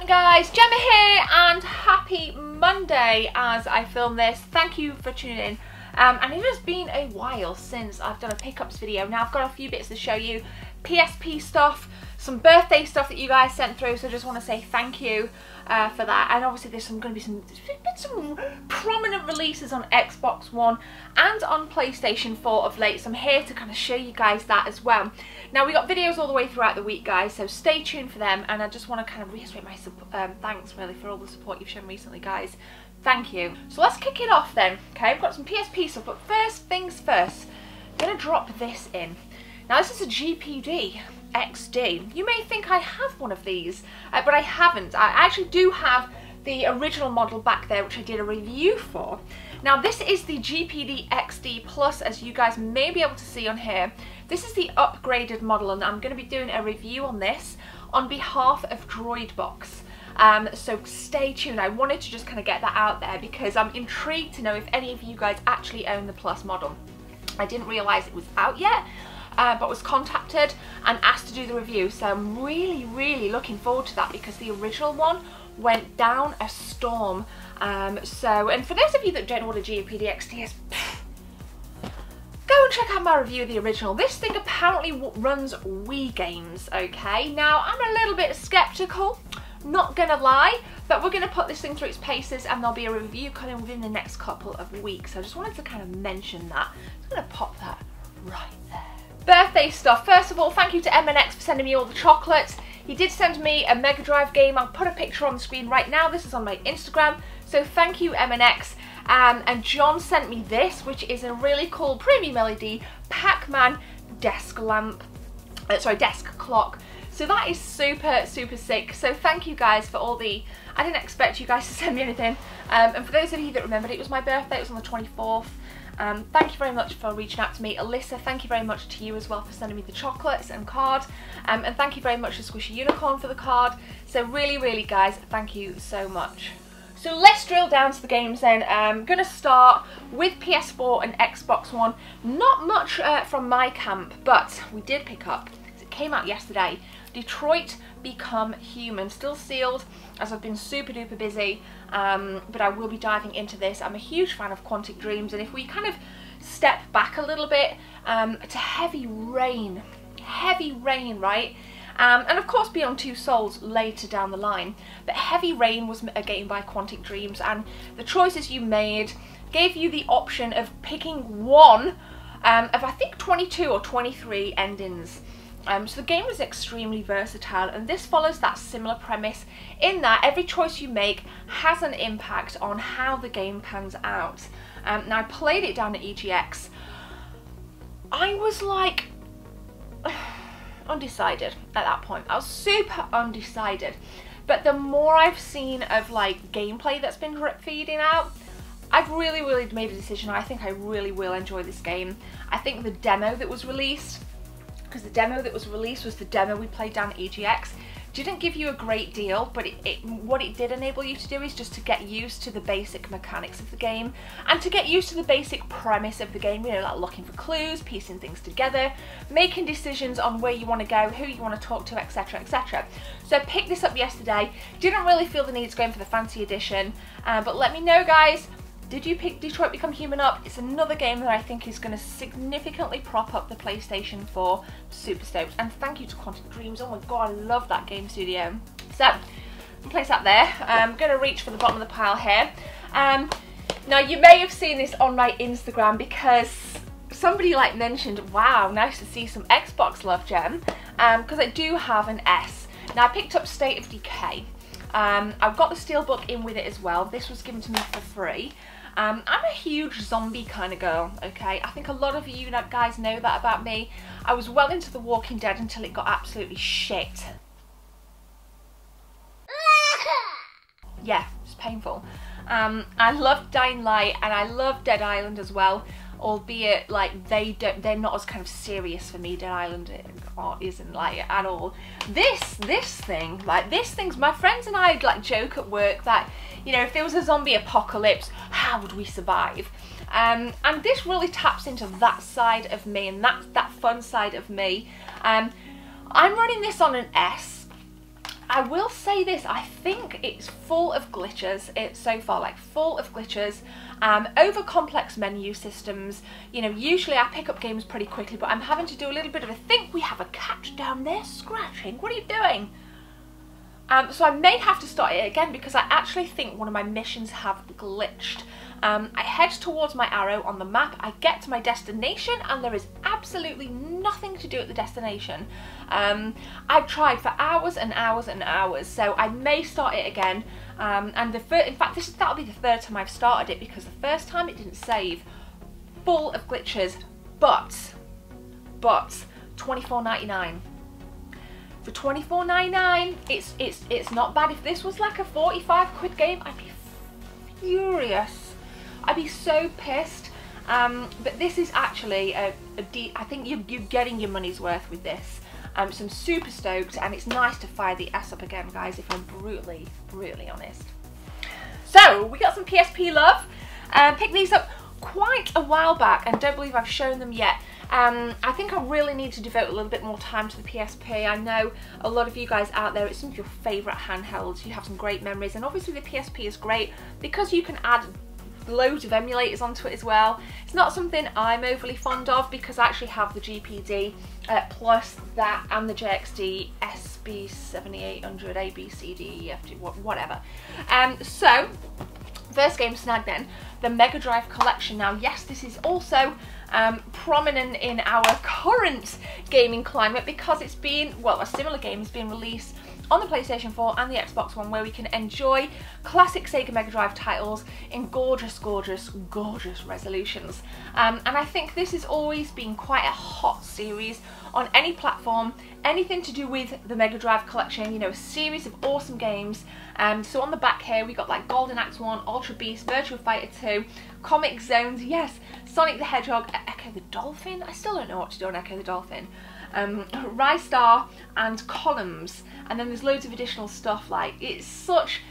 guys, Gemma here and happy Monday as I film this. Thank you for tuning in. And it has been a while since I've done a pickups video. Now I've got a few bits to show you, PSP stuff, some birthday stuff that you guys sent through, so I just want to say thank you for that. And obviously there's going to be some prominent releases on Xbox One and on PlayStation 4 of late, so I'm here to kind of show you guys that as well. Now we got videos all the way throughout the week, guys, so stay tuned for them, and I just want to kind of reiterate my thanks really for all the support you've shown recently, guys. Thank you. So let's kick it off then. Okay, I've got some PSP stuff, but first things first, I'm going to drop this in. Now this is a GPD XD. You may think I have one of these, but I haven't. I actually do have the original model back there, which I did a review for. Now this is the GPD XD Plus, as you guys may be able to see on here. This is the upgraded model, and I'm going to be doing a review on this on behalf of Droidbox. So stay tuned. I wanted to just kind of get that out there because I'm intrigued to know if any of you guys actually own the Plus model. I didn't realise it was out yet, but was contacted and asked to do the review, so I'm really looking forward to that because the original one went down a storm. And for those of you that don't know what a GPD XD is, go and check out my review of the original. This thing apparently runs Wii games, okay? Now I'm a little bit skeptical, not gonna lie, but we're gonna put this thing through its paces and there'll be a review coming within the next couple of weeks. So I just wanted to kind of mention that. I'm gonna pop that right there. Birthday stuff. First of all, thank you to MNX for sending me all the chocolates. He did send me a Mega Drive game. I'll put a picture on the screen right now. This is on my Instagram. So thank you, MNX. And John sent me this, which is a really cool premium LED Pac-Man desk lamp. Desk clock. So that is super sick. So thank you guys for all the... I didn't expect you guys to send me anything. And for those of you that remembered, it was my birthday. It was on the 24th. Thank you very much for reaching out to me. Alyssa, thank you very much to you as well for sending me the chocolates and card. And thank you very much to Squishy Unicorn for the card. So really guys, thank you so much. So let's drill down to the games then. I'm going to start with PS4 and Xbox One. Not much from my camp, but we did pick up, it came out yesterday, Detroit Become Human. Still sealed as I've been super duper busy, but I will be diving into this. I'm a huge fan of Quantic Dreams, and if we kind of step back a little bit to Heavy Rain, right? And of course Beyond Two Souls later down the line, but Heavy Rain was a game by Quantic Dreams, and the choices you made gave you the option of picking one of I think 22 or 23 endings. So the game was extremely versatile, and this follows that similar premise in that every choice you make has an impact on how the game pans out. Now I played it down at EGX. I was like undecided at that point. I was super undecided, but the more I've seen of like gameplay that's been drip feeding out, I've really made a decision. I think I really will enjoy this game. I think the demo that was released, because the demo that was released was the demo we played down at EGX, didn't give you a great deal, but what it did enable you to do is just to get used to the basic mechanics of the game and to get used to the basic premise of the game, you know, like looking for clues, piecing things together, making decisions on where you want to go, who you want to talk to, etc, etc. So I picked this up yesterday, didn't really feel the need to go in for the fancy edition, but let me know guys, did you pick Detroit Become Human up? It's another game that I think is going to significantly prop up the PlayStation 4. Super stoked. And thank you to Quantic Dreams. Oh my god, I love that game studio. So, I'm going to place that there. I'm going to reach for the bottom of the pile here. Now, you may have seen this on my Instagram because somebody like mentioned, wow, nice to see some Xbox love, Gem. Because I do have an S. Now, I picked up State of Decay. I've got the Steelbook in with it as well. This was given to me for free. I'm a huge zombie kind of girl, okay? I think a lot of you guys know that about me. I was well into The Walking Dead until it got absolutely shit. Yeah, it's painful. I love Dying Light and I love Dead Island as well, albeit like they're not as kind of serious for me. Dead Island isn't like at all. This thing's, my friends and I like joke at work that, you know, if there was a zombie apocalypse, how would we survive? And this really taps into that side of me and that fun side of me. I'm running this on an S. I will say this, I think it's full of glitches. It's so far like full of glitches, over complex menu systems. You know, usually I pick up games pretty quickly, but I'm having to do a little bit of a think. We have a cat down there scratching. What are you doing? So I may have to start it again because I actually think one of my missions have glitched. I head towards my arrow on the map, I get to my destination, and there is absolutely nothing to do at the destination. I've tried for hours and hours and hours, so I may start it again. And in fact, that'll be the third time I've started it, because the first time it didn't save. Full of glitches, but $24.99. For $24.99, it's not bad. If this was like a 45 quid game, I'd be furious. I'd be so pissed. But this is actually I think you're getting your money's worth with this. So I'm super stoked, and it's nice to fire the S up again, guys, if I'm brutally honest. So we got some PSP love. Picked these up quite a while back and don't believe I've shown them yet. I think I really need to devote a little bit more time to the PSP. I know a lot of you guys out there, it's some of your favourite handhelds. You have some great memories, and obviously the PSP is great because you can add loads of emulators onto it as well. It's not something I'm overly fond of because I actually have the GPD plus that and the JXD SB7800 ABCD whatever. So first game snagged then, the Mega Drive collection. Now yes, this is also prominent in our current gaming climate because it's been, well, a similar game has been released on the PlayStation 4 and the Xbox One, where we can enjoy classic Sega Mega Drive titles in gorgeous resolutions. And I think this has always been quite a hot series on any platform, anything to do with the Mega Drive collection, you know, a series of awesome games. So on the back here we got like Golden Axe 1, Ultra Beast, Virtua Fighter 2, Comic Zones, yes, Sonic the Hedgehog, Echo the Dolphin, I still don't know what to do on Echo the Dolphin, Rise Star and Columns, and then there's loads of additional stuff. Like, it's such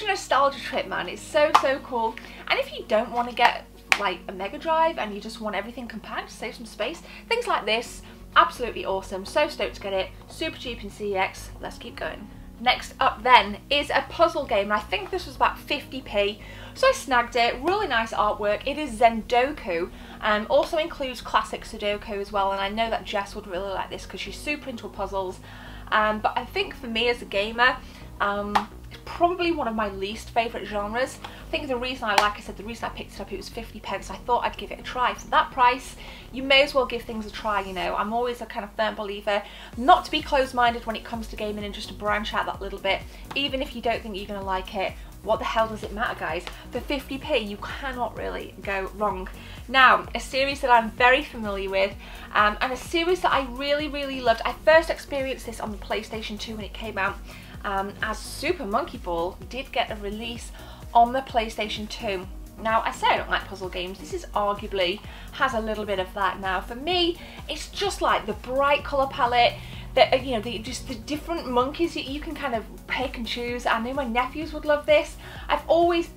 a nostalgia trip, man. It's so cool. And if you don't want to get like a Mega Drive and you just want everything compact to save some space, things like this, absolutely awesome. So stoked to get it, super cheap in CEX. Let's keep going. Next up then is a puzzle game, and I think this was about 50p, so I snagged it. Really nice artwork. It is Zendoku, also includes classic Sudoku as well, and I know that Jess would really like this because she's super into puzzles. But I think for me as a gamer, it's probably one of my least favourite genres. I think the reason like I said, the reason I picked it up, it was 50 pence. I thought I'd give it a try. For that price, you may as well give things a try, you know. I'm always a kind of firm believer not to be closed-minded when it comes to gaming and just to branch out that little bit. Even if you don't think you're going to like it, what the hell does it matter, guys? For 50p, you cannot really go wrong. Now, a series that I'm very familiar with, and a series that I really loved. I first experienced this on the PlayStation 2 when it came out, as Super Monkey Ball did get a release on the PlayStation 2. Now, I say I don't like puzzle games. This is arguably has a little bit of that. Now, for me, it's just like the bright colour palette, that, you know, just the different monkeys you can kind of pick and choose. I know my nephews would love this. I've always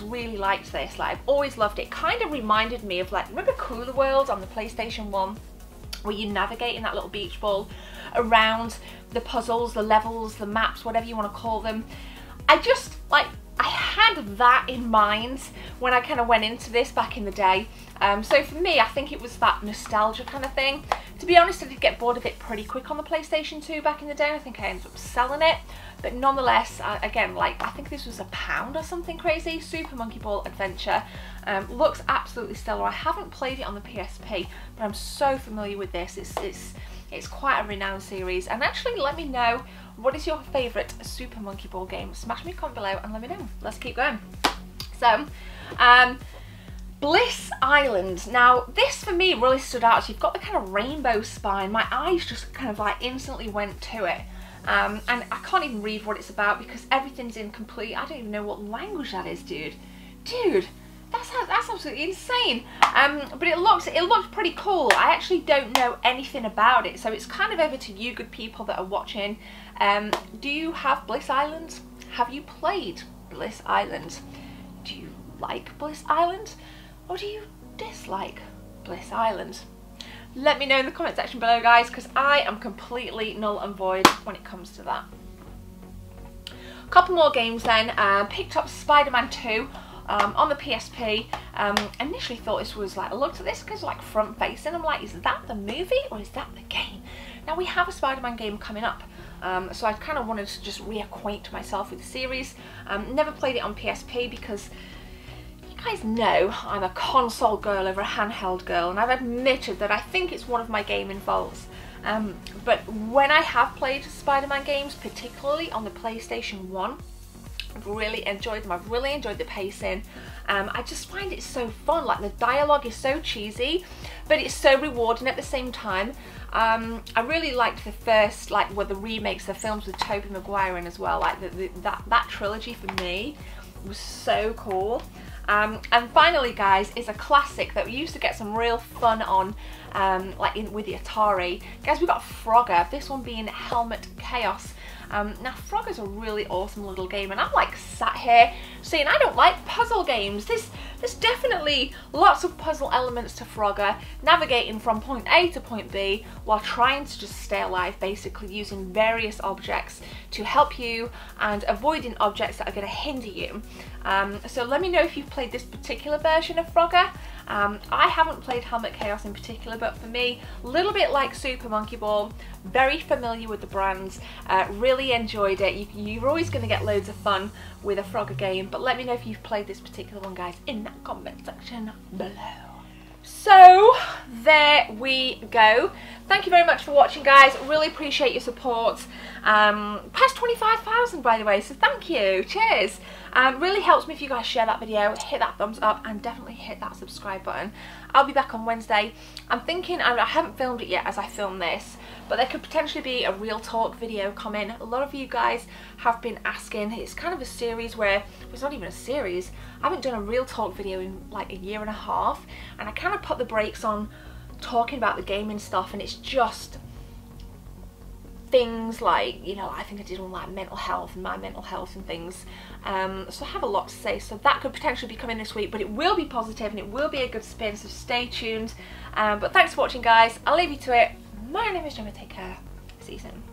really liked this. Like, I've always loved it. Kind of reminded me of, like, remember Cooler World on the PlayStation 1, where you navigate in that little beach ball around the puzzles, the levels, the maps, whatever you want to call them. I just, like, I had that in mind when I kind of went into this back in the day. So for me, I think it was that nostalgia kind of thing. To be honest, I did get bored of it pretty quick on the PlayStation 2 back in the day. I think I ended up selling it. But nonetheless, again, like, I think this was £1 or something crazy. Super Monkey Ball Adventure. Looks absolutely stellar. I haven't played it on the PSP, but I'm so familiar with this. It's quite a renowned series. And actually, let me know, what is your favourite Super Monkey Ball game? Smash me a comment below and let me know. Let's keep going. So, Bliss Island. Now, this for me really stood out. So you've got the kind of rainbow spine. My eyes just kind of like instantly went to it. And I can't even read what it's about because everything's incomplete. I don't even know what language that is, dude. Dude, that's absolutely insane. But it looks pretty cool. I actually don't know anything about it, so it's kind of over to you good people that are watching. Do you have Bliss Island? Have you played Bliss Island? Do you like Bliss Island? Or do you dislike Bliss Island? Let me know in the comment section below, guys, because I am completely null and void when it comes to that. A couple more games then. Picked up Spider-Man 2 on the PSP. Initially thought this was like, I looked at this because like front facing, I'm like, is that the movie or is that the game? Now we have a Spider-Man game coming up, so I kind of wanted to just reacquaint myself with the series. Never played it on PSP because you guys know I'm a console girl over a handheld girl, and I've admitted that I think it's one of my gaming faults. But when I have played Spider-Man games, particularly on the PlayStation 1, I've really enjoyed them. I've really enjoyed the pacing. I just find it so fun. Like, the dialogue is so cheesy, but it's so rewarding at the same time. I really liked the first, like, the remakes, the films with Tobey Maguire in as well. Like, that trilogy for me was so cool. And finally, guys, is a classic that we used to get some real fun on, with the Atari. Guys, we got Frogger, this one being Helmet Chaos. Now, Frogger's a really awesome little game, and I'm like sat here saying I don't like puzzle games. There's definitely lots of puzzle elements to Frogger, navigating from point A to point B while trying to just stay alive, basically using various objects to help you and avoiding objects that are going to hinder you. So let me know if you've played this particular version of Frogger. I haven't played Helmet Chaos in particular, but for me, a little bit like Super Monkey Ball, very familiar with the brands, really enjoyed it. You're always going to get loads of fun with a Frogger game, but let me know if you've played this particular one, guys, in that comment section below. So there we go. Thank you very much for watching, guys. Really appreciate your support. Past 25,000, by the way, so thank you. Cheers. Really helps me if you guys share that video, hit that thumbs up, and definitely hit that subscribe button. I'll be back on Wednesday. I'm thinking, I haven't filmed it yet as I film this, but there could potentially be a real talk video coming. A lot of you guys have been asking. It's kind of a series where, it's not even a series, I haven't done a real talk video in like a year and a half, and I kind of put the brakes on talking about the gaming stuff, and it's just things like, you know, I think I did on like mental health and my mental health and things, so I have a lot to say, so that could potentially be coming this week, but it will be positive and it will be a good spin, so stay tuned. But thanks for watching, guys. I'll leave you to it. My name is Gemma, take care, see you soon.